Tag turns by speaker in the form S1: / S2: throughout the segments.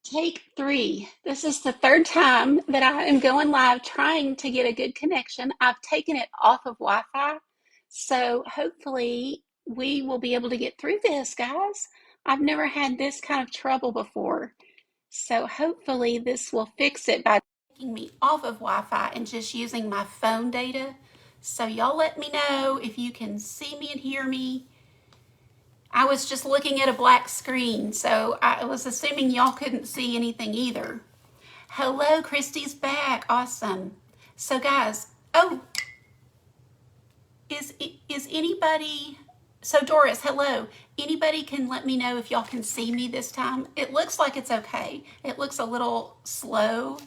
S1: Take three. This is the third time that I am going live trying to get a good connection. I've taken it off of Wi-Fi, so hopefully we will be able to get through this, guys. I've never had this kind of trouble before, so hopefully this will fix it by taking me off of Wi-Fi and just using my phone data. So y'all let me know if you can see me and hear me. I was just looking at a black screen, so I was assuming y'all couldn't see anything either. Hello, Christy's back. Awesome. So guys, oh, is anybody, so Doris, hello. Anybody can let me know if y'all can see me this time? It looks like it's okay. It looks a little slow.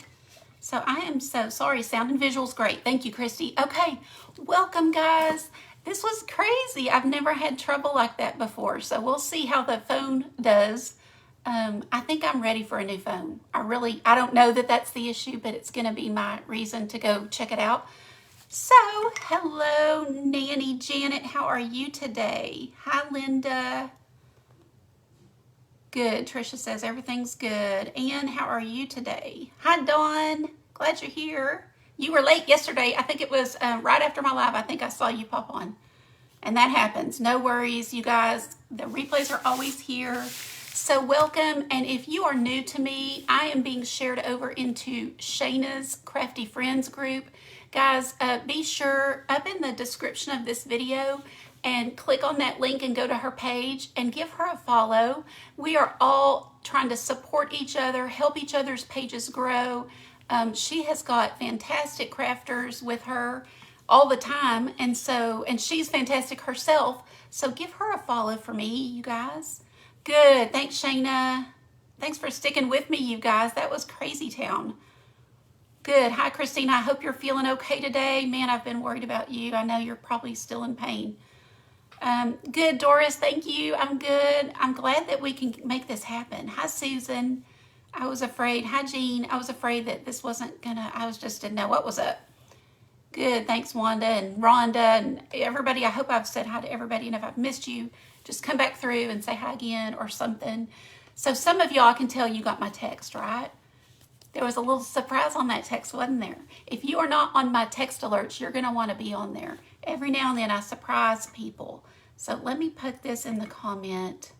S1: So I am so sorry. Sound and visual's great. Thank you, Christy. Okay, welcome guys. This was crazy. I've never had trouble like that before. So we'll see how the phone does. I think I'm ready for a new phone. I don't know that that's the issue, but it's going to be my reason to go check it out. So, hello, Nanny Janet. How are you today? Hi, Linda. Good. Trisha says everything's good. Ann, how are you today? Hi, Dawn. Glad you're here. You were late yesterday. I think it was right after my live. I think I saw you pop on. And that happens. No worries, you guys. The replays are always here. So welcome. And if you are new to me, I am being shared over into Shayna's Crafty Friends group. Guys, be sure up in the description of this video and click on that link and go to her page and give her a follow. We are all trying to support each other, help each other's pages grow. She has got fantastic crafters with her all the time, and she's fantastic herself. So give her a follow for me, you guys. Good. Thanks, Shayna. Thanks for sticking with me, you guys. That was crazy town. Good. Hi, Christina. I hope you're feeling okay today. Man, I've been worried about you. I know you're probably still in pain. Good, Doris. Thank you. I'm good. I'm glad that we can make this happen. Hi, Susan. I was afraid. Hi, Jean. I was afraid that this wasn't gonna, didn't know what was up. Good. Thanks, Wanda and Rhonda and everybody. I hope I've said hi to everybody. And if I've missed you, just come back through and say hi again or something. So some of y'all, I can tell you got my text, right? There was a little surprise on that text, wasn't there? If you are not on my text alerts, you're going to want to be on there. Every now and then I surprise people. So let me put this in the comment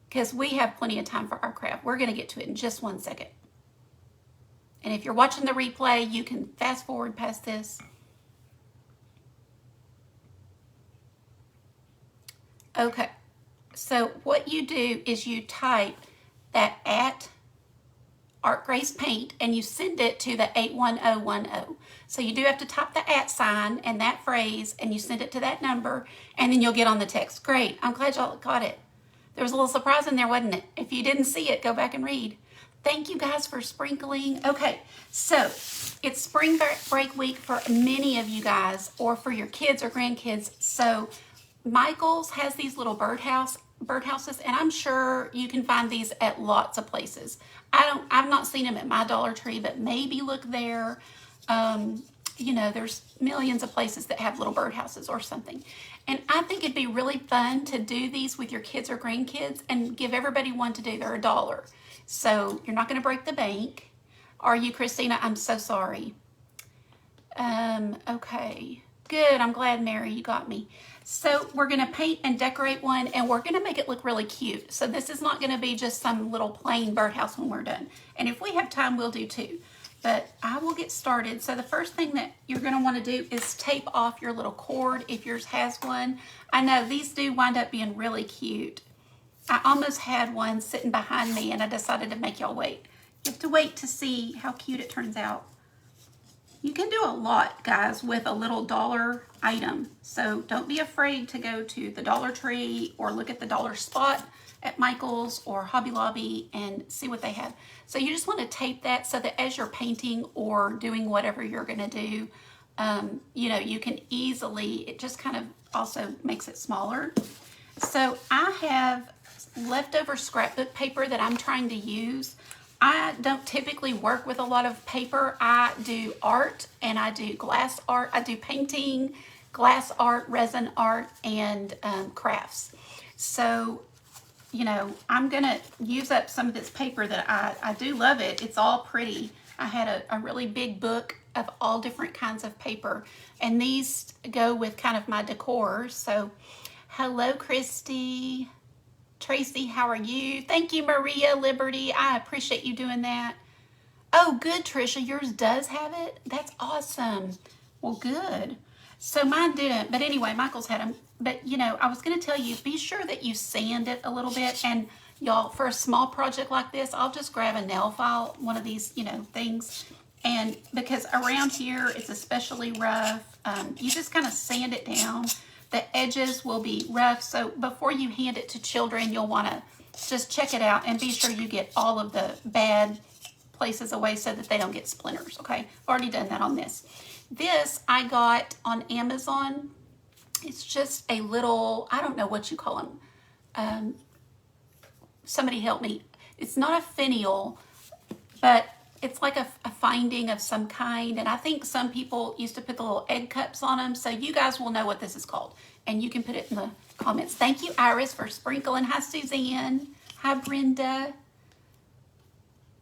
S1: because we have plenty of time for our craft. We're going to get to it in just 1 second. And if you're watching the replay, you can fast forward past this. Okay, so what you do is you type that at Art Grace Paint and you send it to the 81010. So you do have to type the at sign and that phrase and you send it to that number and then you'll get on the text. Great, I'm glad y'all got it. There was a little surprise in there, wasn't it? If you didn't see it, go back and read. Thank you guys for sprinkling. Okay, so it's spring break week for many of you guys or for your kids or grandkids. So Michael's has these little birdhouses, and I'm sure you can find these at lots of places. I've not seen them at my Dollar Tree, but maybe look there. You know, there's millions of places that have little birdhouses or something. And I think it'd be really fun to do these with your kids or grandkids and give everybody one to do. They're $1. So you're not going to break the bank. Are you, Christina? I'm so sorry. Okay. Good. I'm glad, Mary, you got me. So we're going to paint and decorate one, and we're going to make it look really cute. So this is not going to be just some little plain birdhouse when we're done. And if we have time, we'll do two. But I will get started. So the first thing that you're going to want to do is tape off your little cord if yours has one. I know these do wind up being really cute. I almost had one sitting behind me, and I decided to make y'all wait. You have to wait to see how cute it turns out. You can do a lot, guys, with a little dollar item. So don't be afraid to go to the Dollar Tree or look at the dollar spot at Michael's or Hobby Lobby and see what they have. So you just want to tape that so that as you're painting or doing whatever you're going to do, you know, you can easily, it just kind of also makes it smaller. So I have leftover scrapbook paper that I'm trying to use. I don't typically work with a lot of paper. I do art and I do glass art. I do painting, glass art, resin art, and crafts. So you know, I'm going to use up some of this paper that I do love it. It's all pretty. I had a really big book of all different kinds of paper, and these go with kind of my decor. So hello, Christy. Tracy, how are you? Thank you, Maria Liberty. I appreciate you doing that. Oh, good, Trisha. Yours does have it? That's awesome. Well, good. So mine didn't. But anyway, Michael's had them. But, you know, I was going to tell you, be sure that you sand it a little bit. And, y'all, for a small project like this, I'll just grab a nail file, one of these, you know, things. And because around here, it's especially rough, you just kind of sand it down. The edges will be rough. So before you hand it to children, you'll want to just check it out and be sure you get all of the bad places away so that they don't get splinters, okay? I've already done that on this. This I got on Amazon. It's just a little, I don't know what you call them. Somebody help me. It's not a finial, but it's like a finding of some kind. And I think some people used to put the little egg cups on them. So you guys will know what this is called. And you can put it in the comments. Thank you, Iris, for sprinkling. Hi, Suzanne. Hi, Brenda.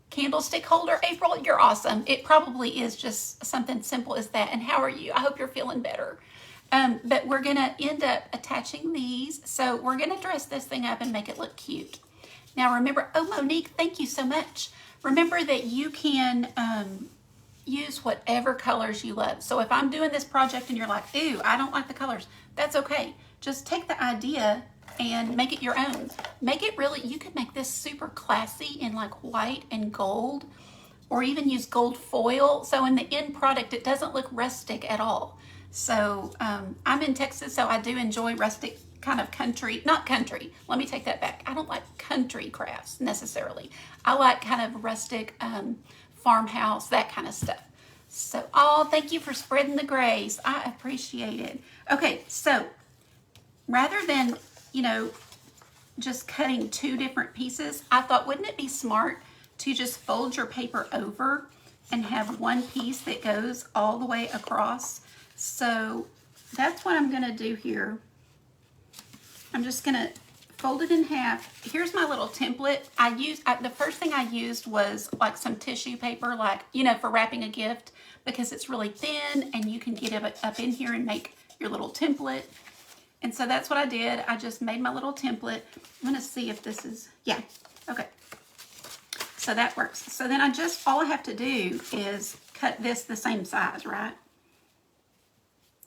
S1: Candlestick holder, April, you're awesome. It probably is just something simple as that. And how are you? I hope you're feeling better. But we're going to end up attaching these. So we're going to dress this thing up and make it look cute. Now remember, oh, Monique, thank you so much. Remember that you can use whatever colors you love. So if I'm doing this project and you're like, ooh, I don't like the colors, that's okay. Just take the idea and make it your own. Make it really, you could make this super classy in like white and gold, or even use gold foil. So in the end product, it doesn't look rustic at all. So I'm in Texas, so I do enjoy rustic kind of country, not country, let me take that back. I don't like country crafts necessarily. I like kind of rustic farmhouse, that kind of stuff. So, oh, thank you for spreading the grace. I appreciate it. Okay, so rather than, you know, just cutting two different pieces, I thought, wouldn't it be smart to just fold your paper over and have one piece that goes all the way across? So that's what I'm going to do here. I'm just going to fold it in half. Here's my little template. The first thing I used was like some tissue paper, like, you know, for wrapping a gift, because it's really thin and you can get it up in here and make your little template. And so that's what I did. I just made my little template. I'm going to see if this is, yeah, okay. So that works. So then all I have to do is cut this the same size, right?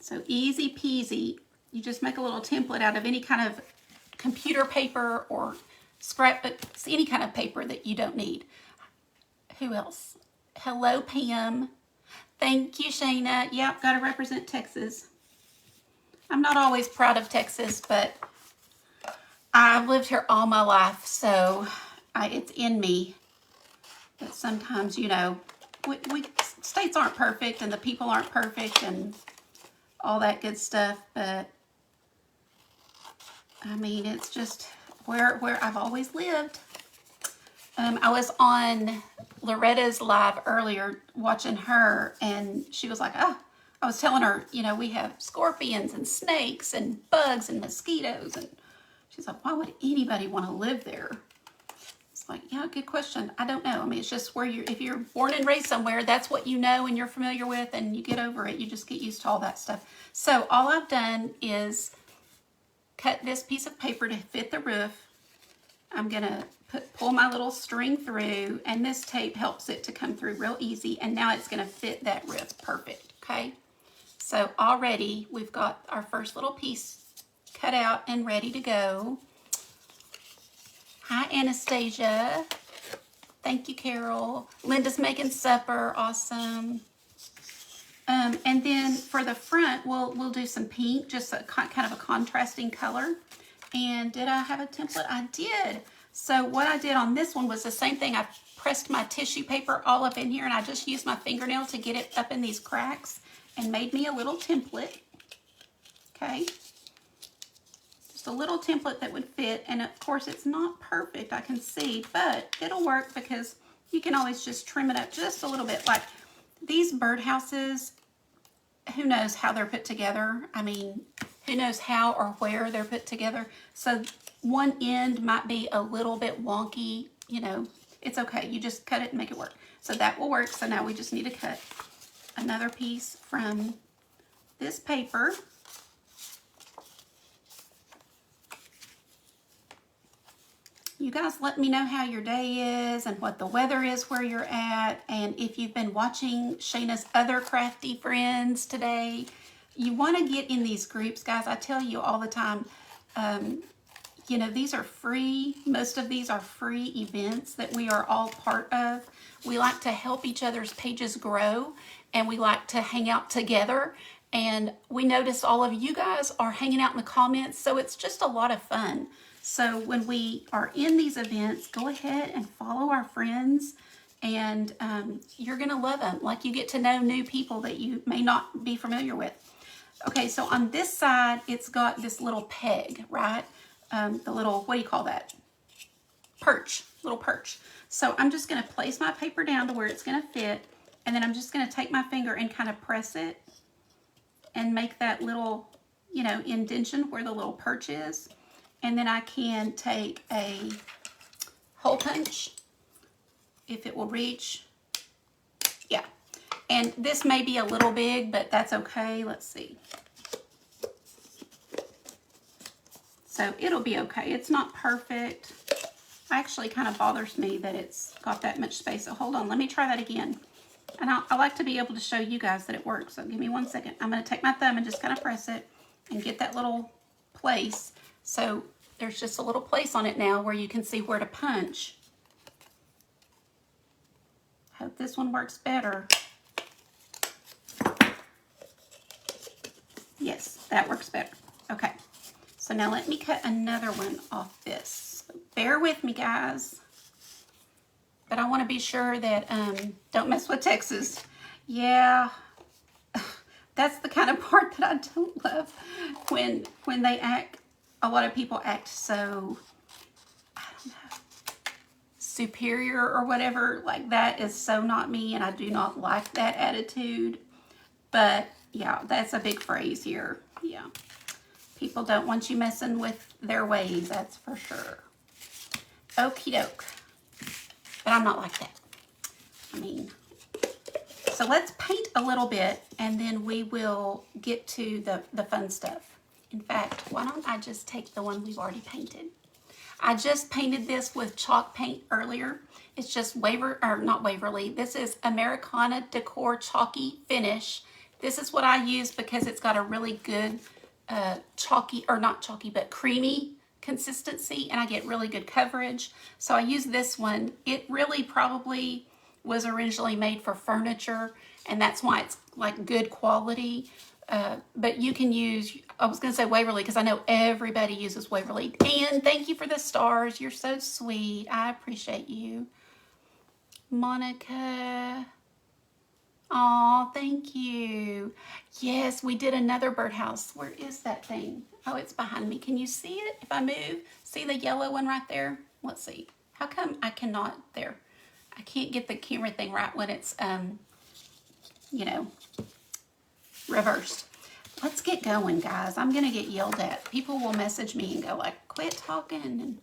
S1: So easy peasy. You just make a little template out of any kind of computer paper or scrapbook, any kind of paper that you don't need. Who else? Hello, Pam. Thank you, Shayna. Yep, got to represent Texas. I'm not always proud of Texas, but I've lived here all my life, so it's in me. But sometimes, you know, states aren't perfect and the people aren't perfect and all that good stuff, but I mean, it's just where I've always lived. I was on Loretta's live earlier watching her, and she was like, oh, I was telling her, you know, we have scorpions and snakes and bugs and mosquitoes. And she's like, why would anybody want to live there? It's like, yeah, good question. I don't know. I mean, it's just where if you're born and raised somewhere, that's what you know and you're familiar with, and you get over it. You just get used to all that stuff. So all I've done is cut this piece of paper to fit the roof. I'm going to pull my little string through, and this tape helps it to come through real easy. And now it's going to fit that roof perfect. Okay. So already we've got our first little piece cut out and ready to go. Hi, Anastasia. Thank you, Carol. Linda's making supper. Awesome. And then for the front, we'll do some pink, just kind of a contrasting color. And did I have a template? I did. So what I did on this one was the same thing. I pressed my tissue paper all up in here, and I just used my fingernail to get it up in these cracks and made me a little template. Okay. Just a little template that would fit. And of course, it's not perfect, I can see, but it'll work because you can always just trim it up just a little bit. Like these birdhouses, who knows how they're put together? I mean, who knows how or where they're put together? So one end might be a little bit wonky, you know, it's okay. You just cut it and make it work. So that will work. So now we just need to cut another piece from this paper. You guys let me know how your day is and what the weather is where you're at. And if you've been watching Shayna's other crafty friends today, you want to get in these groups, guys. I tell you all the time, you know, these are free. Most of these are free events that we are all part of. We like to help each other's pages grow, and we like to hang out together. And we noticed all of you guys are hanging out in the comments, so it's just a lot of fun. So when we are in these events, go ahead and follow our friends, and you're going to love them. Like, you get to know new people that you may not be familiar with. Okay, so on this side, it's got this little peg, right? The little, what do you call that? Perch, little perch. So I'm just going to place my paper down to where it's going to fit, and then I'm just going to take my finger and kind of press it and make that little, you know, indentation where the little perch is. And then I can take a hole punch, if it will reach. Yeah. And this may be a little big, but that's okay. Let's see. So it'll be okay. It's not perfect. Actually, kind of bothers me that it's got that much space. So hold on, let me try that again. And I like to be able to show you guys that it works. So give me 1 second. I'm going to take my thumb and just kind of press it and get that little place. So there's just a little place on it now where you can see where to punch. Hope this one works better. Yes, that works better. Okay, so now let me cut another one off this. So bear with me, guys. But I want to be sure that, don't mess with Texas. Yeah, that's the kind of part that I don't love when they act. A lot of people act so, I don't know, superior or whatever. Like, that is so not me, and I do not like that attitude. But yeah, that's a big phrase here. Yeah, people don't want you messing with their ways, that's for sure. Okie doke. But I'm not like that. I mean, so let's paint a little bit, and then we will get to the fun stuff. In fact, why don't I just take the one we've already painted? I just painted this with chalk paint earlier. It's just not Waverly. This is Americana Decor Chalky Finish. This is what I use because it's got a really good chalky, or not chalky, but creamy consistency, and I get really good coverage. So I use this one. It really probably was originally made for furniture, and that's why it's like good quality. But you can use, I was going to say Waverly because I know everybody uses Waverly. And thank you for the stars. You're so sweet. I appreciate you. Monica. Oh, thank you. Yes, we did another birdhouse. Where is that thing? Oh, it's behind me. Can you see it if I move? See the yellow one right there? Let's see. How come I cannot? There. I can't get the camera thing right when it's, you know, reversed. Let's get going, guys. I'm going to get yelled at. People will message me and go like, quit talking. And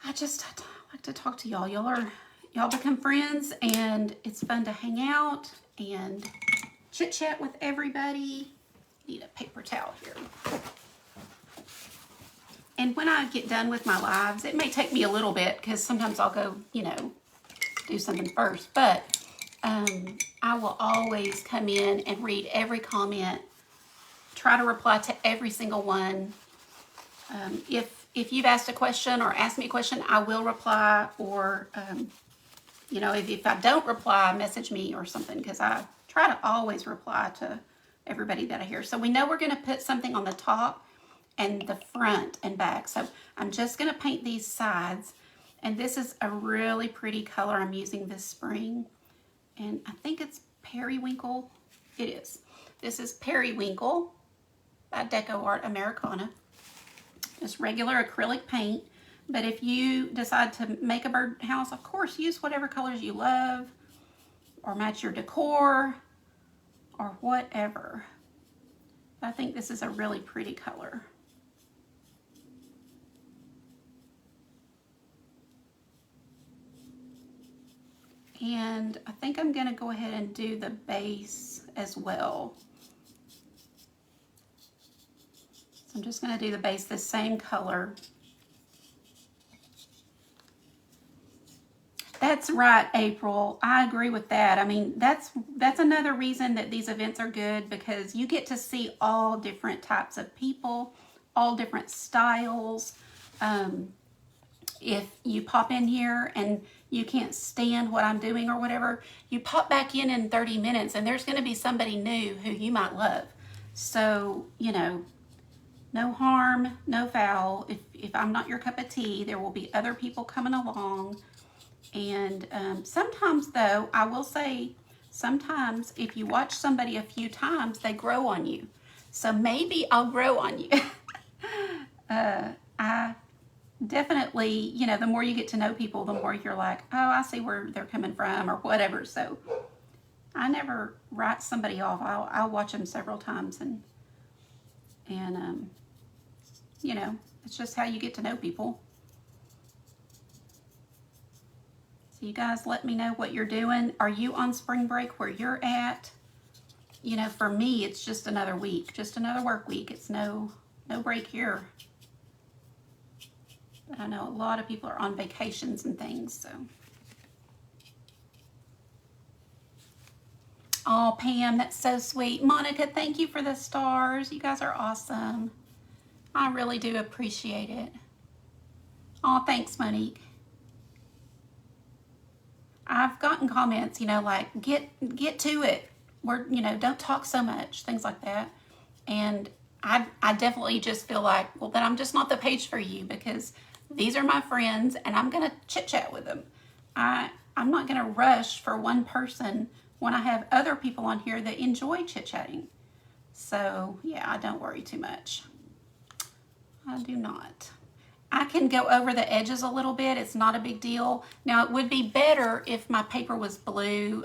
S1: I like to talk to y'all. Y'all become friends, and it's fun to hang out and chit chat with everybody. Need a paper towel here. And when I get done with my lives, it may take me a little bit because sometimes I'll go, you know, do something first, but I will always come in and read every comment, try to reply to every single one. If you've asked a question or asked me a question, I will reply, or you know, if I don't reply, message me or something, because I try to always reply to everybody that I hear. So we know we're going to put something on the top and the front and back. So I'm just going to paint these sides, and this is a really pretty color I'm using this spring. And I think it's periwinkle. It is. This is periwinkle by DecoArt Americana. Just regular acrylic paint. But if you decide to make a birdhouse, of course, use whatever colors you love, or match your decor, or whatever. I think this is a really pretty color. And I think I'm going to go ahead and do the base as well. So I'm just going to do the base the same color. That's right, April. I agree with that. I mean, that's another reason that these events are good, because you get to see all different types of people, all different styles. If you pop in here and you can't stand what I'm doing or whatever, you pop back in 30 minutes and there's going to be somebody new who you might love. So, you know, no harm, no foul. If I'm not your cup of tea, there will be other people coming along. And sometimes, though, I will say, sometimes if you watch somebody a few times, they grow on you. So maybe I'll grow on you. I definitely, you know, the more you get to know people, the more you're like, oh, I see where they're coming from or whatever. So I never write somebody off. I'll watch them several times, and you know, it's just how you get to know people. So you guys let me know what you're doing. Are you on spring break where you're at? You know, for me, it's just another week, just another work week. It's no break here. But I know a lot of people are on vacations and things, so. Oh, Pam, that's so sweet. Monica, thank you for the stars. You guys are awesome. I really do appreciate it. Oh, thanks, Monique. I've gotten comments, you know, like, get to it. You know, don't talk so much, things like that. And I definitely just feel like, well, then I'm just not the page for you, because these are my friends and I'm going to chit chat with them. I'm not going to rush for one person when I have other people on here that enjoy chit chatting. So yeah, I don't worry too much. I do not. I can go over the edges a little bit. It's not a big deal. Now, it would be better if my paper was blue,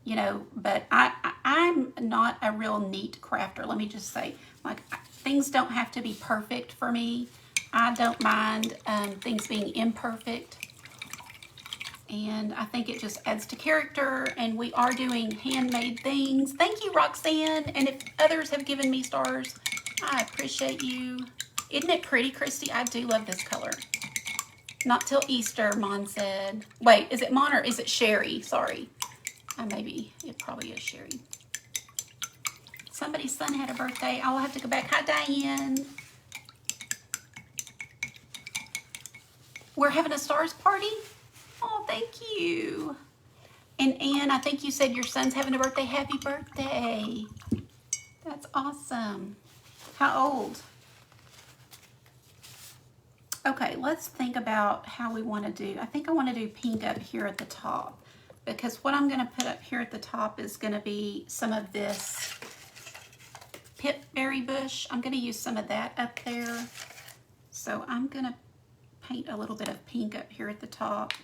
S1: you know, but I'm not a real neat crafter. Let me just say, like, things don't have to be perfect for me. I don't mind things being imperfect. And I think it just adds to character, and we are doing handmade things. Thank you, Roxanne. And if others have given me stars, I appreciate you. Isn't it pretty, Christy? I do love this color. Not till Easter, Mon said. Wait, is it Mon or is it Sherry? Sorry. Maybe it probably is Sherry. Somebody's son had a birthday. I'll have to go back. Hi, Diane. We're having a stars party? Oh, thank you. And Anne, I think you said your son's having a birthday. Happy birthday. That's awesome. How old? Okay, let's think about how we want to do. I think I want to do pink up here at the top, because what I'm going to put up here at the top is going to be some of this pipberry bush. I'm going to use some of that up there. So I'm going to paint a little bit of pink up here at the top.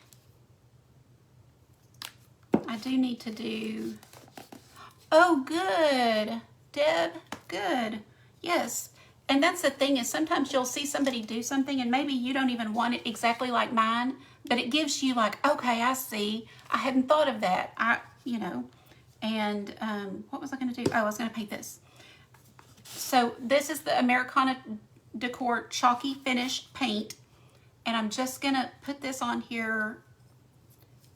S1: I do need to do, oh, good, Deb, good, yes. And that's the thing, is sometimes you'll see somebody do something and maybe you don't even want it exactly like mine, but it gives you like, okay, I see, I hadn't thought of that, you know. And what was I going to do? Oh, I was going to paint this. So this is the Americana Decor Chalky Finish Paint, and I'm just going to put this on here.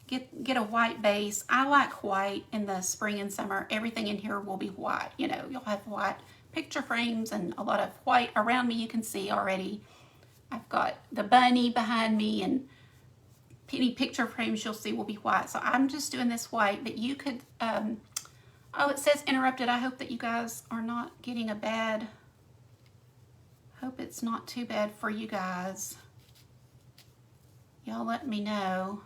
S1: Get a white base. I like white in the spring and summer. Everything in here will be white. You know, you'll have white picture frames and a lot of white around me. You can see already. I've got the bunny behind me, and any picture frames you'll see will be white. So I'm just doing this white, but you could, oh, it says interrupted. I hope that you guys are not getting a bad, hope it's not too bad for you guys. Y'all let me know.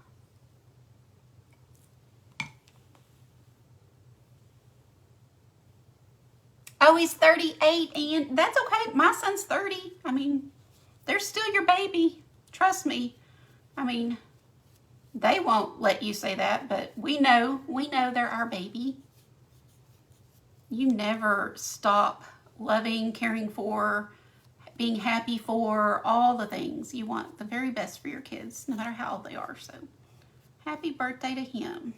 S1: Oh, he's 38, and that's okay. My son's 30. I mean, they're still your baby. Trust me. I mean, they won't let you say that, but we know they're our baby. You never stop loving, caring for, being happy for, all the things. You want the very best for your kids, no matter how old they are. So Happy birthday to him.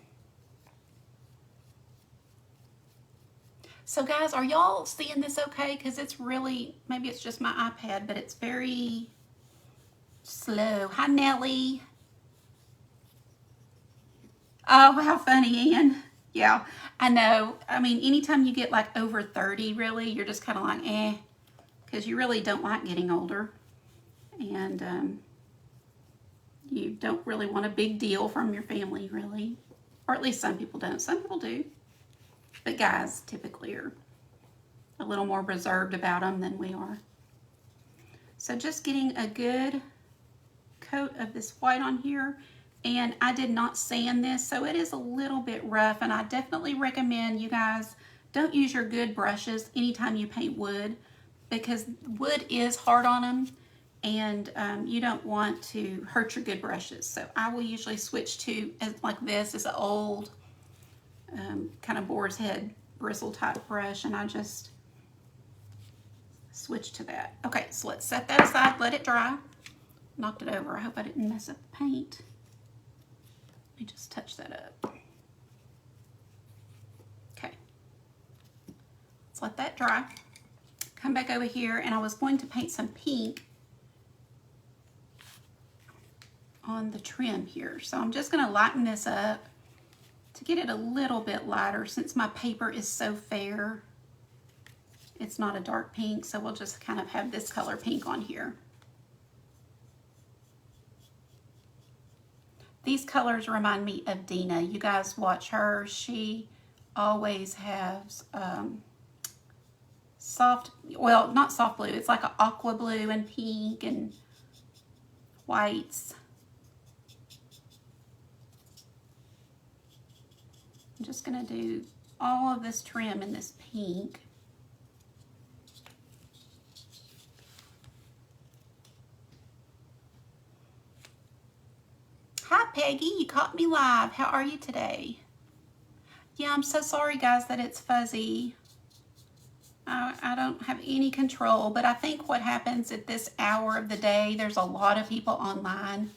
S1: So guys, are y'all seeing this okay? Because it's really, maybe it's just my iPad, but it's very slow. Hi, Nellie. Oh, how funny, Ann. Yeah, I know. I mean, anytime you get like over 30, really, you're just kind of like, eh, because you really don't like getting older. And you don't really want a big deal from your family, really. Or at least some people don't. Some people do. But guys typically are a little more reserved about them than we are. So just getting a good coat of this white on here. And I did not sand this, so it is a little bit rough, and I definitely recommend you guys don't use your good brushes anytime you paint wood, because wood is hard on them, and you don't want to hurt your good brushes. So I will usually switch to, like this is an old kind of boar's head bristle type brush, and I just switch to that. Okay, so let's set that aside, let it dry. Knocked it over. I hope I didn't mess up the paint. Let me just touch that up. Okay. Let's let that dry. Come back over here, and I was going to paint some pink on the trim here. So I'm just going to lighten this up to get it a little bit lighter since my paper is so fair. It's not a dark pink, so we'll just kind of have this color pink on here. These colors remind me of Dina. You guys watch her. She always has soft, well, not soft blue. It's like an aqua blue and pink and whites. I'm just going to do all of this trim in this pink. Hi, Peggy. You caught me live. How are you today? Yeah, I'm so sorry, guys, that it's fuzzy. I don't have any control, but I think what happens at this hour of the day, there's a lot of people online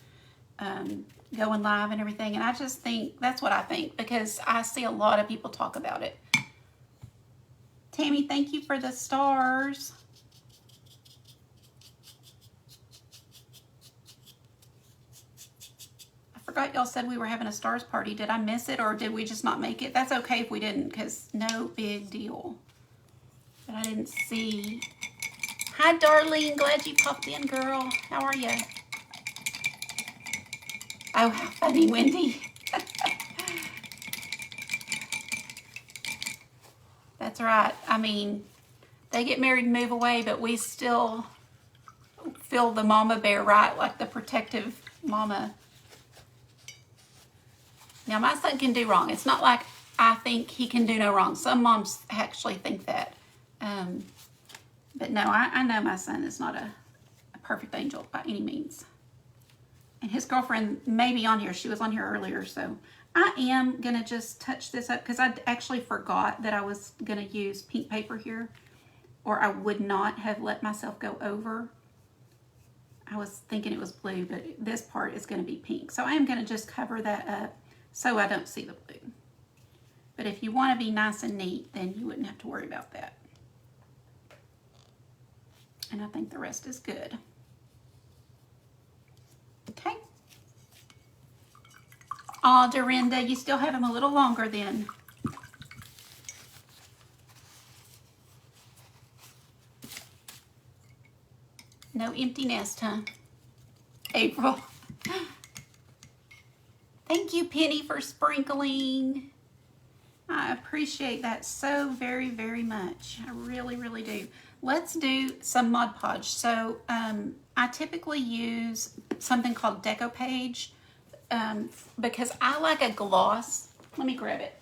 S1: going live and everything, and I just think, that's what I think, because I see a lot of people talk about it. Tammy, thank you for the stars. I forgot y'all said we were having a stars party. Did I miss it, or did we just not make it? That's okay if we didn't, because no big deal. But I didn't see. Hi, Darlene. Glad you popped in, girl. How are you? Oh, how funny, Wendy. That's right. I mean, they get married and move away, but we still feel the mama bear, right? Like the protective mama. Now, my son can do wrong. It's not like I think he can do no wrong. Some moms actually think that. But no, I know my son is not a perfect angel by any means. And his girlfriend may be on here. She was on here earlier. So I am going to just touch this up because I actually forgot that I was going to use pink paper here, or I would not have let myself go over. I was thinking it was blue, but this part is going to be pink. So I am going to just cover that up so I don't see the blue. But if you want to be nice and neat, then you wouldn't have to worry about that. And I think the rest is good. Okay. Aw, Dorinda, you still have him a little longer then. No empty nest, huh? April. Thank you, Penny, for sprinkling. I appreciate that so very, very much. I really, really do. Let's do some Mod Podge. So I typically use something called DecoPage because I like a gloss. Let me grab it.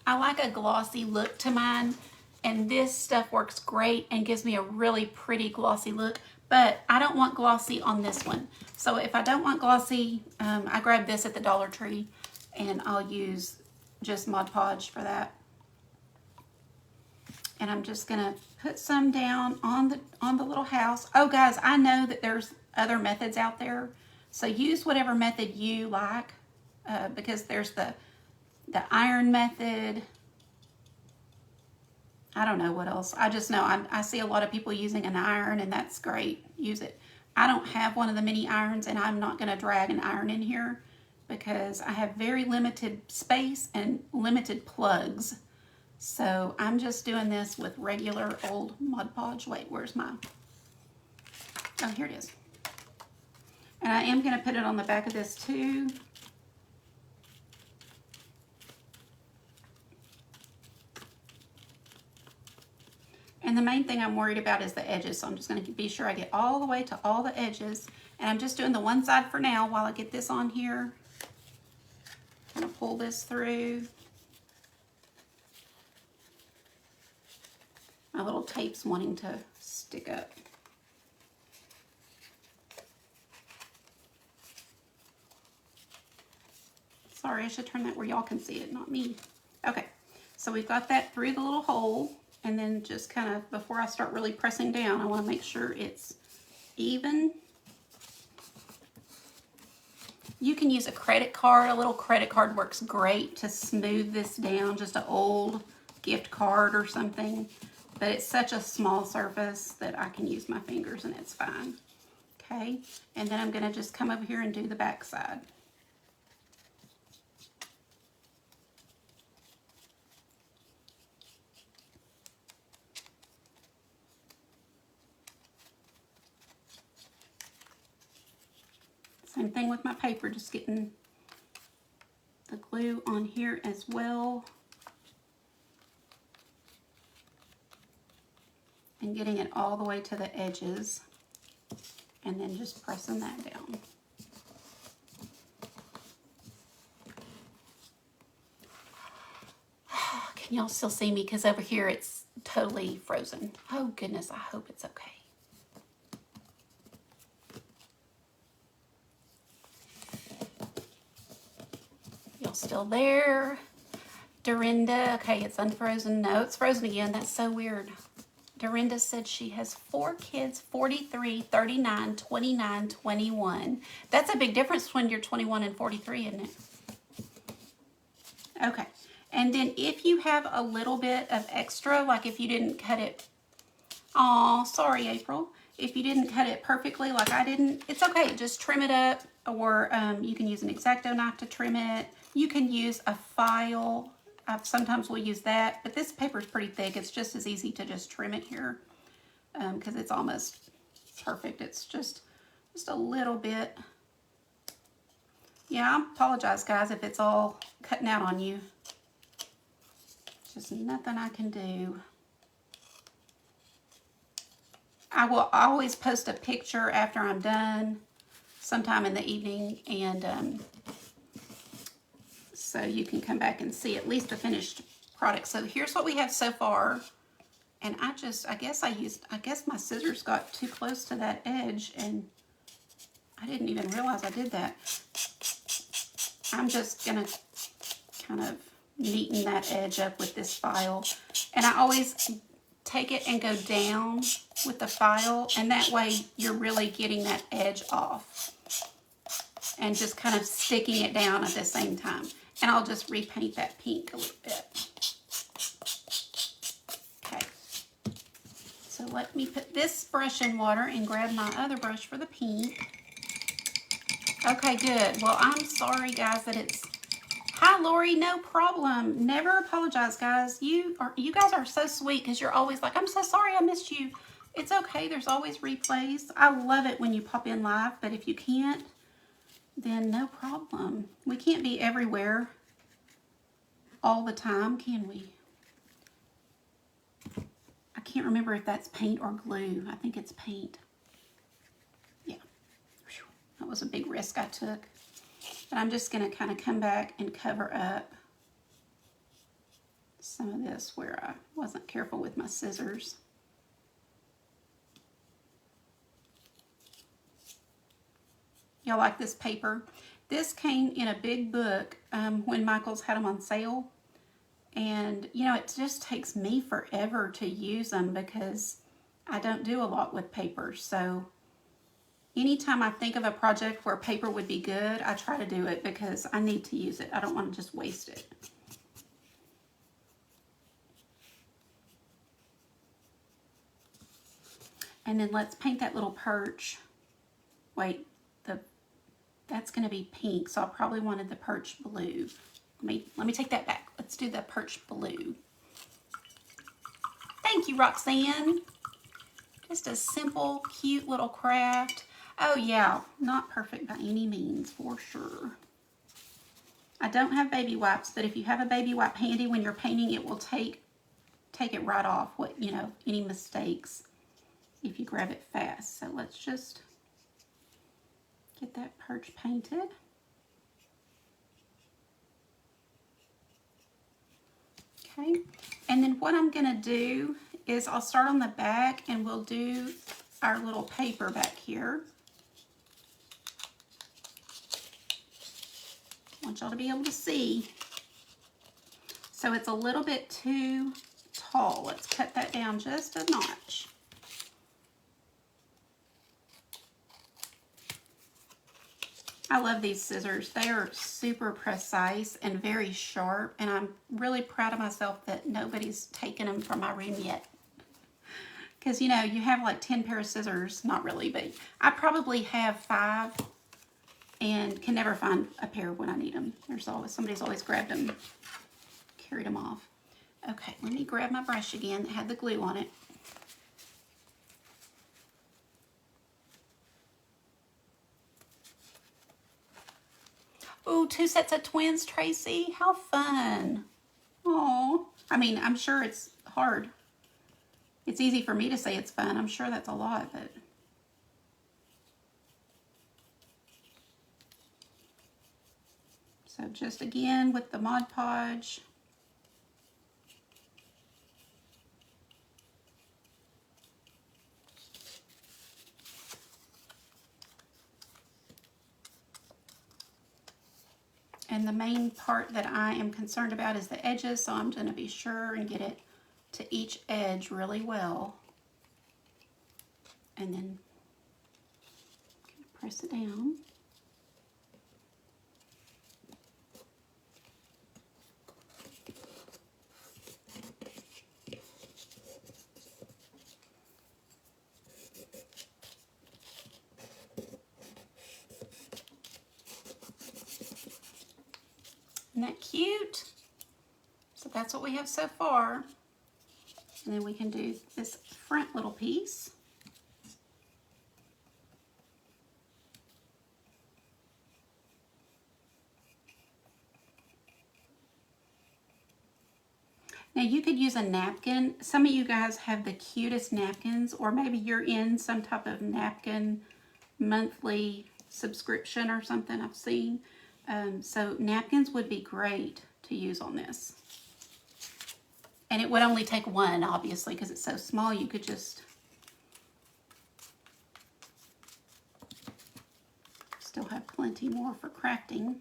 S1: I like a glossy look to mine, and this stuff works great and gives me a really pretty glossy look, but I don't want glossy on this one. So if I don't want glossy, I grab this at the Dollar Tree, and I'll use just Mod Podge for that. And I'm just gonna put some down on the little house. Oh guys, I know that there's other methods out there, so use whatever method you like. because there's the iron method. I don't know what else. I just know I see a lot of people using an iron, and that's great. Use it. I don't have one of the mini irons, and I'm not going to drag an iron in here because I have very limited space and limited plugs. So I'm just doing this with regular old ModPodge. Wait, where's my... Oh, here it is. And I am going to put it on the back of this too. And the main thing I'm worried about is the edges. So I'm just going to be sure I get all the way to all the edges. And I'm just doing the one side for now while I get this on here. I'm going to pull this through. My little tape's wanting to stick up. Sorry, I should turn that where y'all can see it, not me. Okay, so we've got that through the little hole. And then just kind of, before I start really pressing down, I want to make sure it's even. You can use a credit card. A little credit card works great to smooth this down, just an old gift card or something. But it's such a small surface that I can use my fingers and it's fine. Okay, and then I'm going to just come over here and do the back side. Same thing with my paper, just getting the glue on here as well. And getting it all the way to the edges. And then just pressing that down. Can y'all still see me? Because over here it's totally frozen. Oh goodness, I hope it's okay. Still there. Dorinda, okay, it's unfrozen. No, it's frozen again. That's so weird. Dorinda said she has 4 kids, 43, 39, 29, 21. That's a big difference when you're 21 and 43, isn't it? Okay, and then if you have a little bit of extra, like if you didn't cut it, oh, sorry, April. If you didn't cut it perfectly like I didn't, it's okay. Just trim it up, or you can use an X-Acto knife to trim it. You can use a file. Sometimes we'll use that, but this paper is pretty thick. It's just as easy to just trim it here because it's almost perfect. It's just a little bit. Yeah, I apologize, guys, if it's all cutting out on you. Just nothing I can do. I will always post a picture after I'm done, sometime in the evening, and so you can come back and see at least the finished product. So here's what we have so far. And I guess my scissors got too close to that edge and I didn't even realize I did that. I'm just gonna kind of neaten that edge up with this file. And I always take it and go down with the file, and that way you're really getting that edge off and just kind of sticking it down at the same time. And I'll just repaint that pink a little bit. Okay. So let me put this brush in water and grab my other brush for the pink. Okay, good. Well, I'm sorry, guys, that it's... Hi, Lori. No problem. Never apologize, guys. You guys are so sweet because you're always like, I'm so sorry I missed you. It's okay. There's always replays. I love it when you pop in live, but if you can't, then no problem. We can't be everywhere all the time, can we? I can't remember if that's paint or glue. I think it's paint. Yeah. That was a big risk I took. But I'm just going to kind of come back and cover up some of this where I wasn't careful with my scissors. Y'all like this paper? This came in a big book when Michael's had them on sale. And, you know, it just takes me forever to use them because I don't do a lot with paper. So anytime I think of a project where paper would be good, I try to do it because I need to use it. I don't want to just waste it. And then let's paint that little perch. Wait, that's going to be pink, so I probably wanted the perch blue. Let me take that back. Let's do the perch blue. Thank you, Roxanne. Just a simple, cute little craft. Oh yeah, not perfect by any means, for sure. I don't have baby wipes, but if you have a baby wipe handy when you're painting, it will take it right off, any mistakes if you grab it fast. So let's just get that perch painted. Okay, and then what I'm gonna do is I'll start on the back and we'll do our little paper back here. I want y'all to be able to see. So it's a little bit too tall. Let's cut that down just a notch. I love these scissors. They are super precise and very sharp, and I'm really proud of myself that nobody's taken them from my room yet. Because, you have like 10 pair of scissors. Not really, but I probably have 5 and can never find a pair when I need them. Somebody's always grabbed them, carried them off. Okay, let me grab my brush again that had the glue on it. Ooh, 2 sets of twins, Tracy. How fun. Oh, I'm sure it's hard. It's easy for me to say it's fun. I'm sure that's a lot, but. So just again with the Mod Podge. And the main part that I am concerned about is the edges, so I'm going to be sure and get it to each edge really well. And then press it down. Isn't that cute? So that's what we have so far. And then we can do this front little piece. Now you could use a napkin. Some of you guys have the cutest napkins, or maybe you're in some type of napkin monthly subscription or something I've seen. So napkins would be great to use on this. And it would only take one, obviously, because it's so small. You could just still have plenty more for crafting.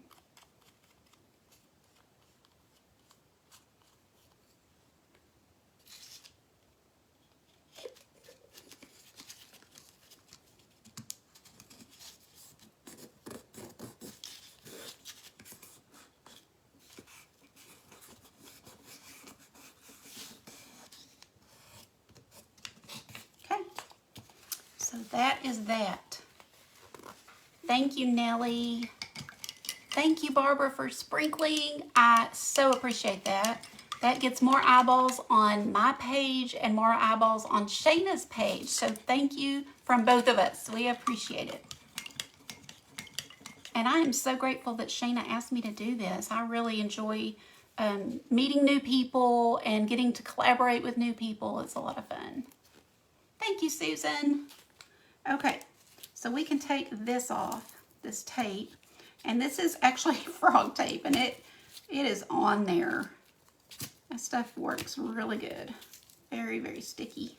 S1: So that is that. Thank you, Nellie. Thank you, Barbara, for sprinkling. I so appreciate that. That gets more eyeballs on my page and more eyeballs on Shayna's page. So thank you from both of us. We appreciate it. And I am so grateful that Shayna asked me to do this. I really enjoy meeting new people and getting to collaborate with new people. It's a lot of fun. Thank you, Susan. Okay, so we can take this off, this tape, and this is actually frog tape, and it is on there. That stuff works really good. Very, very sticky.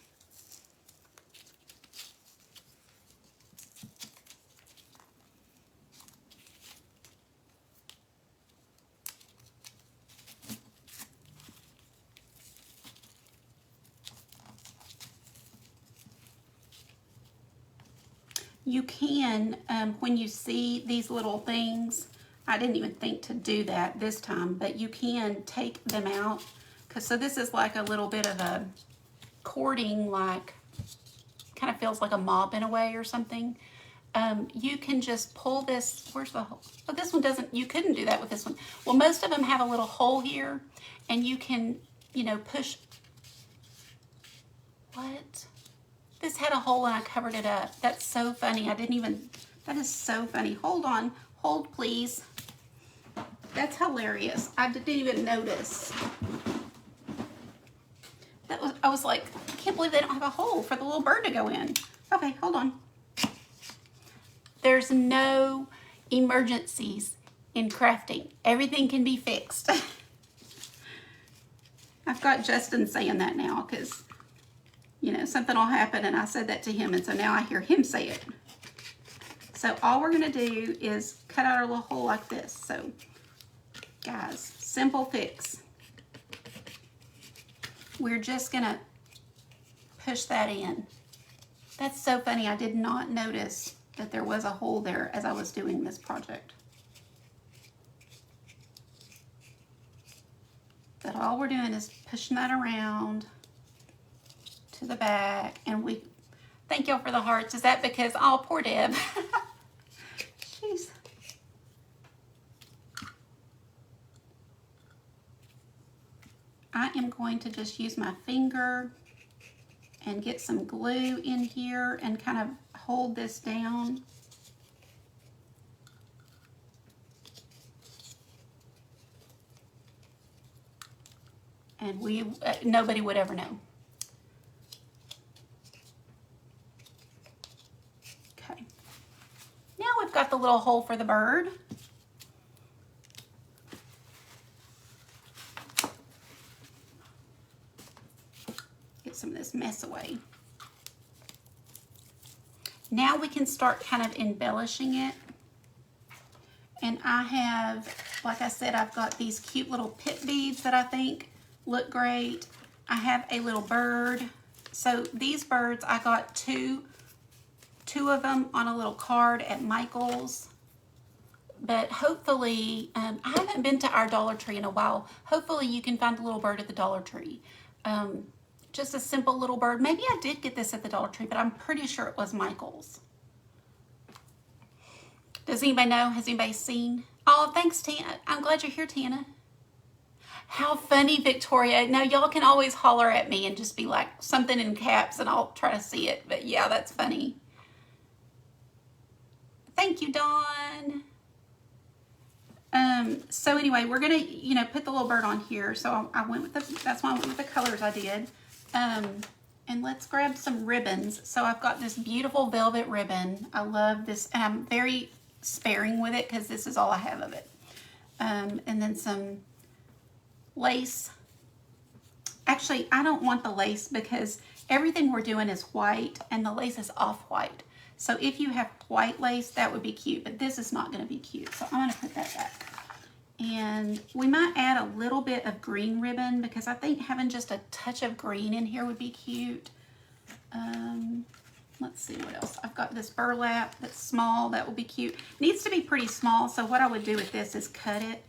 S1: you can, when you see these little things, I didn't even think to do that this time, but you can take them out. So this is like a little bit of a cording, like, kind of feels like a mop in a way or something. You can just pull this, where's the hole? Oh, this one doesn't, you couldn't do that with this one. Well, most of them have a little hole here, and you can, you know, push. What? This had a hole and I covered it up. That's so funny. I didn't even, that is so funny. Hold on, hold please. That's hilarious. I didn't even notice. I was like, I can't believe they don't have a hole for the little bird to go in. Okay, hold on. There's no emergencies in crafting. Everything can be fixed. I've got Justin saying that now because, you know, something will happen and I said that to him, and so now I hear him say it. So all we're gonna do is cut out our little hole like this. So guys, simple fix. We're just gonna push that in. That's so funny. I did not notice that there was a hole there as I was doing this project. But all we're doing is pushing that around to the back, and we thank y'all for the hearts. Is that because, oh, poor Deb. Jeez. I am going to just use my finger and get some glue in here and kind of hold this down. And nobody would ever know. Okay. Now we've got the little hole for the bird. Get some of this mess away. Now we can start kind of embellishing it. And I have, like I said, I've got these cute little pit beads that I think look great. I have a little bird. So these birds, I got two of them on a little card at Michael's. But hopefully, I haven't been to our Dollar Tree in a while. Hopefully you can find a little bird at the Dollar Tree. Just a simple little bird. Maybe I did get this at the Dollar Tree, but I'm pretty sure it was Michael's. Does anybody know? Has anybody seen? Oh, thanks, Tana. I'm glad you're here, Tana. How funny, Victoria. Now, y'all can always holler at me and just be like something in caps, and I'll try to see it. But yeah, that's funny. Thank you, Dawn. So anyway, we're gonna, you know, put the little bird on here. So I went with that's why I went with the colors I did. And let's grab some ribbons. So I've got this beautiful velvet ribbon. I love this, and I'm very sparing with it because this is all I have of it. And then some lace. Actually, I don't want the lace because everything we're doing is white and the lace is off-white. So if you have white lace, that would be cute, but this is not going to be cute. So I'm going to put that back. And we might add a little bit of green ribbon because I think having just a touch of green in here would be cute. Let's see what else. I've got this burlap that's small. That will be cute. Needs to be pretty small. So what I would do with this is cut it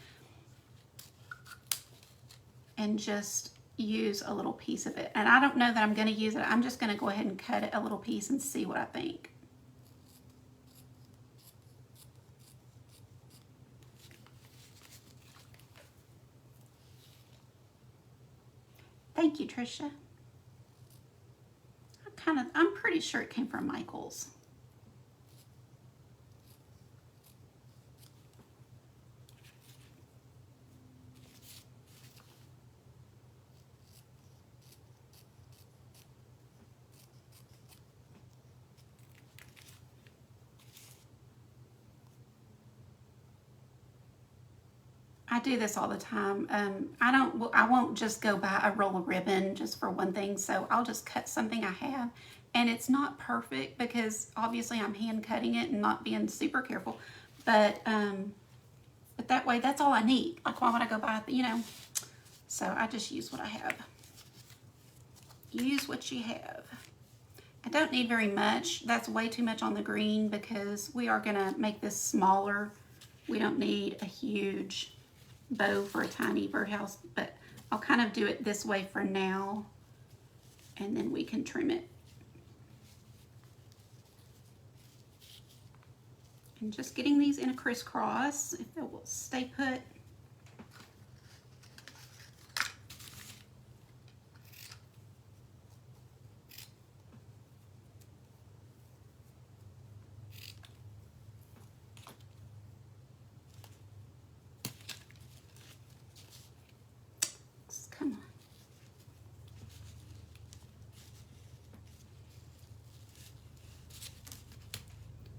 S1: and just use a little piece of it. And I don't know that I'm going to use it. I'm just going to go ahead and cut it a little piece and see what I think. Thank you, Trisha. I'm pretty sure it came from Michael's. I do this all the time. I won't just go buy a roll of ribbon just for one thing. So I'll just cut something I have, and it's not perfect because obviously I'm hand cutting it and not being super careful. But that way, that's all I need. Like, why would I go buy it, you know? So I just use what I have. Use what you have. I don't need very much. That's way too much on the green because we are going to make this smaller. We don't need a huge bow for a tiny birdhouse, but I'll kind of do it this way for now, and then we can trim it. And just getting these in a crisscross, if they will stay put. Come on.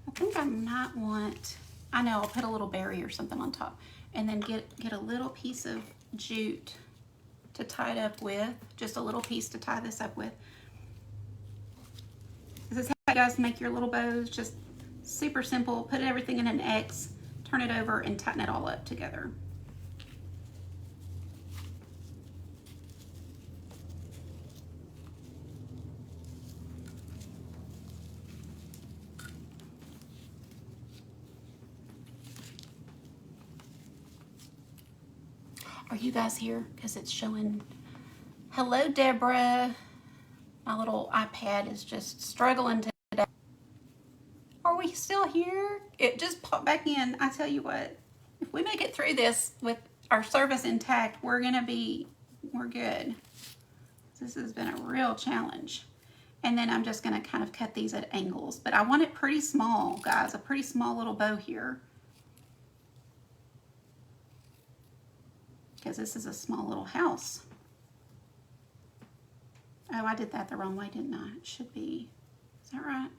S1: I think I might want, I know, I'll put a little berry or something on top, and then get a little piece of jute to tie it up with, just a little piece to tie this up with. This is how you guys make your little bows, just super simple. Put everything in an X, turn it over, and tighten it all up together. Are you guys here? Because it's showing. Hello, Deborah. My little iPad is just struggling today. Are we still here? It just popped back in. I tell you what, if we make it through this with our service intact, we're good. This has been a real challenge. And then I'm just gonna kind of cut these at angles, but I want it pretty small, guys, a pretty small little bow here. Because this is a small little house. Oh, I did that the wrong way, didn't I? It should be, is that right?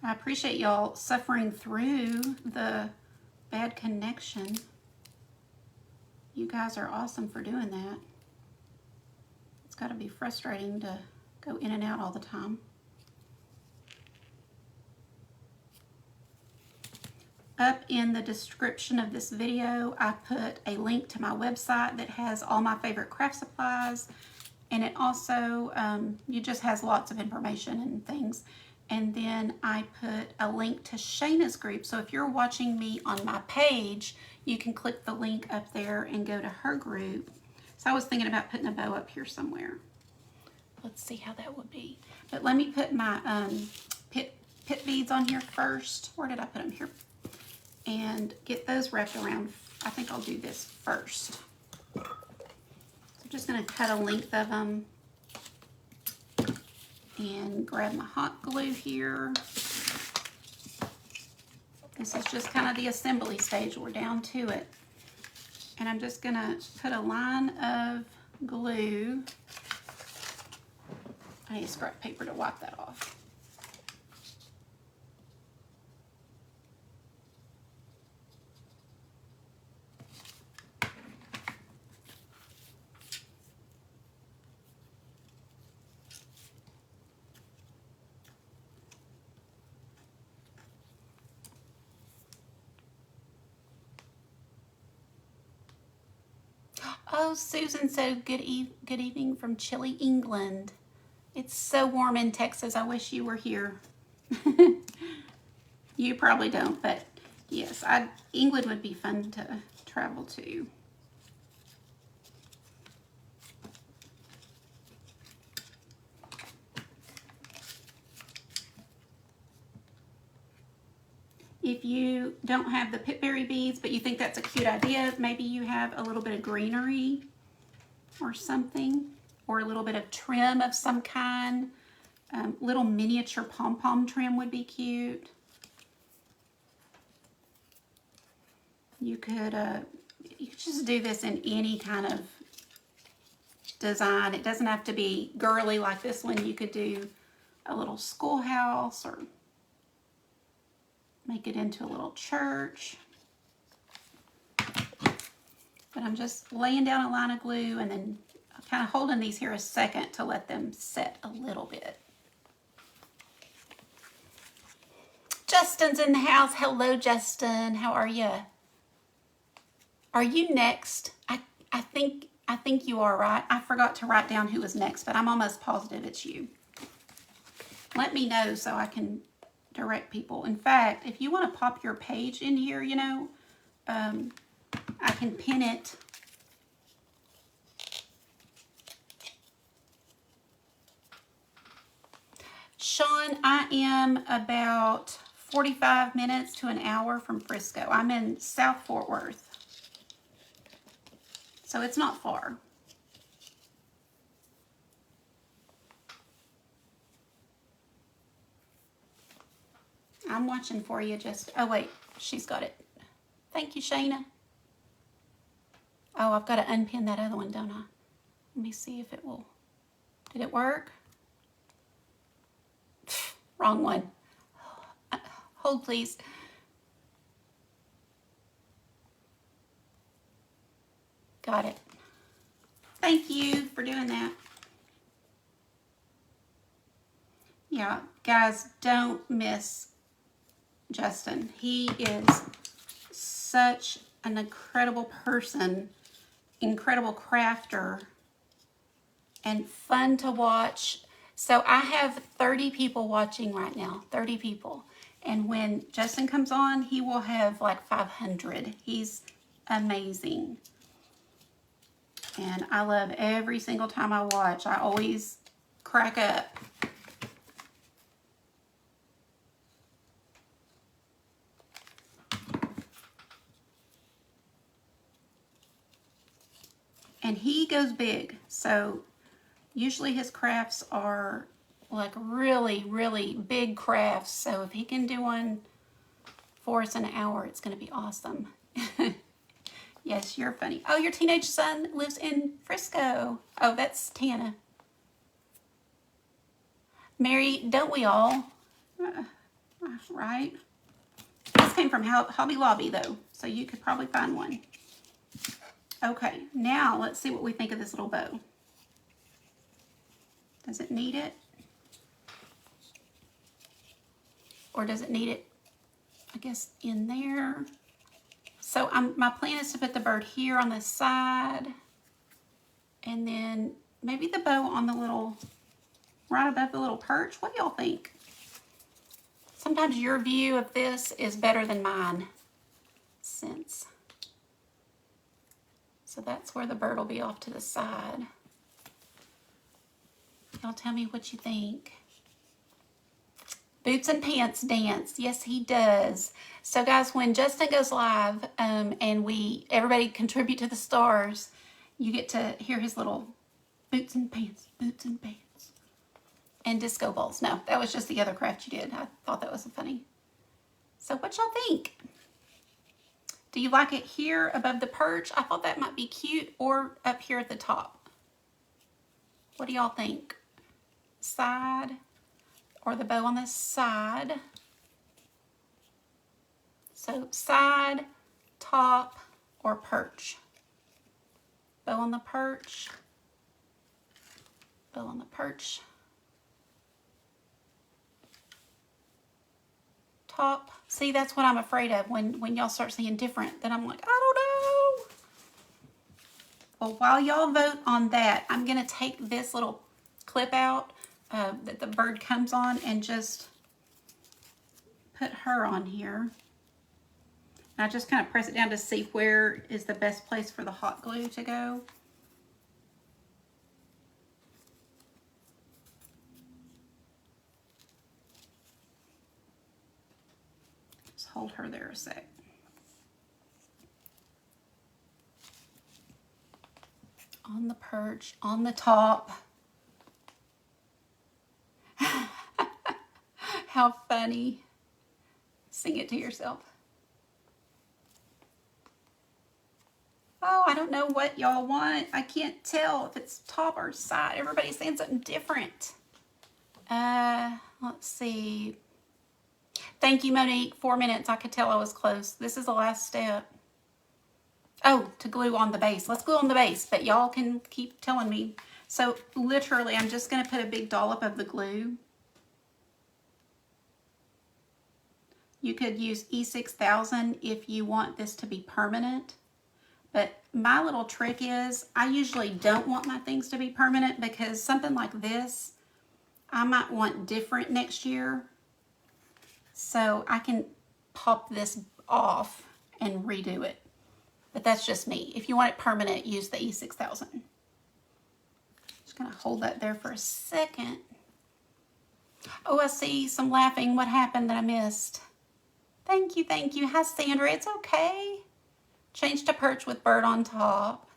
S1: I appreciate y'all suffering through the bad connection. You guys are awesome for doing that. It's got to be frustrating to go in and out all the time. Up in the description of this video, I put a link to my website that has all my favorite craft supplies, and it also it just has lots of information and things. And then I put a link to Shayna's group. So if you're watching me on my page, you can click the link up there and go to her group. So I was thinking about putting a bow up here somewhere. Let's see how that would be. But let me put my pit beads on here first. Where did I put them? Here. And get those wrapped around. I think I'll do this first. So I'm just going to cut a length of them and grab my hot glue here. This is just kind of the assembly stage. We're down to it. And I'm just going to put a line of glue. I need scrap paper to wipe that off. Oh, Susan said good evening from chilly England. It's so warm in Texas. I wish you were here. You probably don't, but yes, England would be fun to travel to. If you don't have the pitberry beads, but you think that's a cute idea, maybe you have a little bit of greenery or something, or a little bit of trim of some kind. Little miniature pom-pom trim would be cute. You could just do this in any kind of design. It doesn't have to be girly like this one. You could do a little schoolhouse or make it into a little church. But I'm just laying down a line of glue and then kind of holding these here a second to let them set a little bit. Justin's in the house. Hello, Justin. How are you? Are you next? I think you are, right? I forgot to write down who was next, but I'm almost positive it's you. Let me know so I can direct people. In fact, if you want to pop your page in here, you know, I can pin it. Sean, I am about 45 minutes to an hour from Frisco. I'm in South Fort Worth. So it's not far. I'm watching for you just, oh wait, she's got it. Thank you, Shayna. Oh, I've got to unpin that other one, don't I? Let me see if it will. Did it work? Wrong one. Hold, please. Got it. Thank you for doing that. Yeah, guys, don't miss Justin. He is such an incredible person, incredible crafter, and fun to watch. So I have 30 people watching right now, 30 people. And when Justin comes on, he will have like 500. He's amazing. And I love every single time I watch. I always crack up. And he goes big. So usually his crafts are like really, really big crafts. So if he can do one for us in an hour, it's going to be awesome. Yes, you're funny. Oh, your teenage son lives in Frisco. Oh, that's Tana. Mary, don't we all? Right? This came from Hobby Lobby, though, so you could probably find one. Okay, now let's see what we think of this little bow. Does it need it? Or does it need it, I guess, in there? So my plan is to put the bird here on the side, and then maybe the bow on the little, right above the little perch. What do y'all think? Sometimes your view of this is better than mine. So that's where the bird will be off to the side. Y'all tell me what you think. Boots and Pants dance. Yes, he does. So guys, when Justin goes live and everybody contribute to the stars, you get to hear his little boots and pants, and disco balls. No, that was just the other craft you did. I thought that was funny. So what y'all think? Do you like it here above the perch? I thought that might be cute, or up here at the top. What do y'all think? Side? Or the bow on the side. So side, top, or perch. Bow on the perch. Bow on the perch. Top. See, that's what I'm afraid of when y'all start seeing different. Then I'm like, I don't know. Well, while y'all vote on that, I'm going to take this little clip out that the bird comes on and just put her on here. And I just kind of press it down to see where is the best place for the hot glue to go. Just hold her there a sec. On the perch, on the top. How funny. Sing it to yourself. Oh, I don't know what y'all want. I can't tell if it's top or side. Everybody's saying something different. Let's see. Thank you, Monique. 4 minutes. I could tell I was close. This is the last step. Oh, to glue on the base. Let's glue on the base, but y'all can keep telling me. So literally, I'm just going to put a big dollop of the glue You could use E6000 if you want this to be permanent. But my little trick is I usually don't want my things to be permanent because something like this, I might want different next year. So I can pop this off and redo it. But that's just me. If you want it permanent, use the E6000. Just gonna hold that there for a second. Oh, I see some laughing. What happened that I missed? Thank you, thank you. Hi, Sandra. It's okay. Change to perch with bird on top.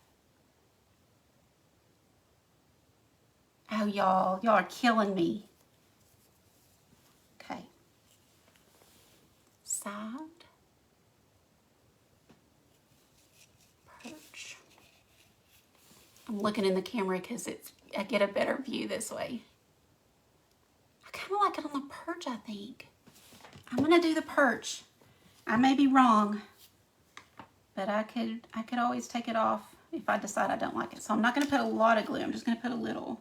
S1: Oh, y'all are killing me. Okay. Side. Perch. I'm looking in the camera because I get a better view this way. I kind of like it on the perch, I think. I'm gonna do the perch. I may be wrong, but I could always take it off if I decide I don't like it. So I'm not gonna put a lot of glue. I'm just gonna put a little.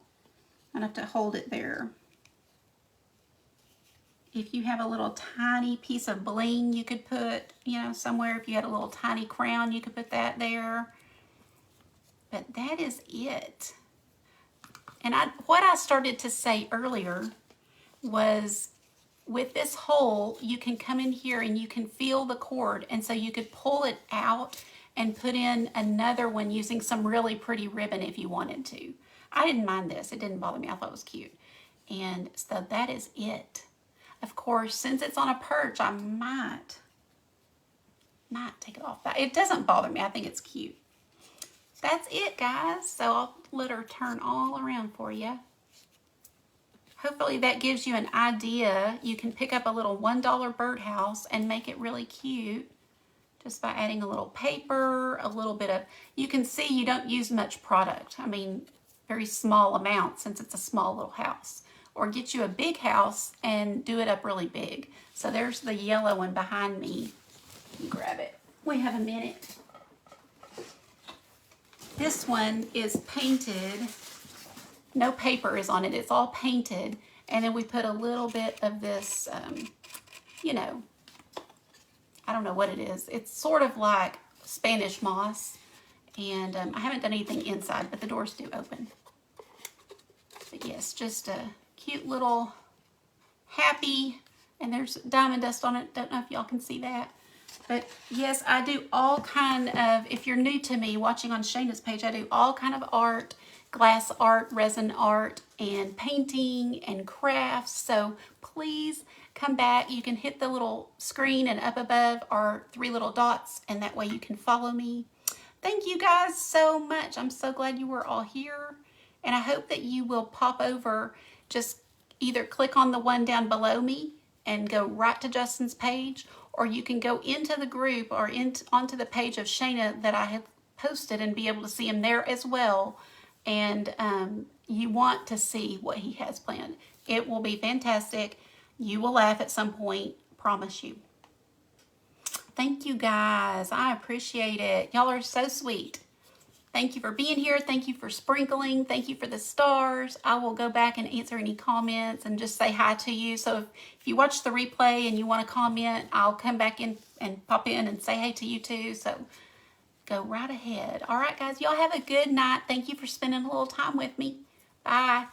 S1: I'm gonna have to hold it there. If you have a little tiny piece of bling, you could put, you know, somewhere. If you had a little tiny crown, you could put that there. But that is it. And what I started to say earlier was with this hole, you can come in here and you can feel the cord. And so you could pull it out and put in another one using some really pretty ribbon if you wanted to. I didn't mind this. It didn't bother me. I thought it was cute. And so that is it. Of course, since it's on a perch, I might take it off. It doesn't bother me. I think it's cute. That's it, guys. So I'll let her turn all around for you. Hopefully that gives you an idea. You can pick up a little $1 birdhouse and make it really cute just by adding a little paper, a little bit of, you can see you don't use much product. I mean, very small amount since it's a small little house. Or get you a big house and do it up really big. So there's the yellow one behind me. Grab it. We have a minute. This one is painted. No paper is on it. It's all painted. And then we put a little bit of this, you know, I don't know what it is. It's sort of like Spanish moss. And I haven't done anything inside, but the doors do open. But yes, just a cute little happy, and there's diamond dust on it. Don't know if y'all can see that. But yes, I do all kind of, if you're new to me watching on Shayna's page, I do all kind of art, glass art, resin art, and painting and crafts. So please come back. You can hit the little screen, and up above are 3 little dots, and that way you can follow me. Thank you guys so much. I'm so glad you were all here. And I hope that you will pop over, just either click on the one down below me and go right to Justin's page, or you can go into the group or onto the page of Shayna that I have posted and be able to see him there as well. And you want to see what he has planned. It will be fantastic. You will laugh at some point, promise you. Thank you guys. I appreciate it. Y'all are so sweet. Thank you for being here. Thank you for sprinkling. Thank you for the stars. I will go back and answer any comments and just say hi to you. So if you watch the replay and you want to comment, I'll come back in and pop in and say hey to you too. So go right ahead. All right, guys, y'all have a good night. Thank you for spending a little time with me. Bye.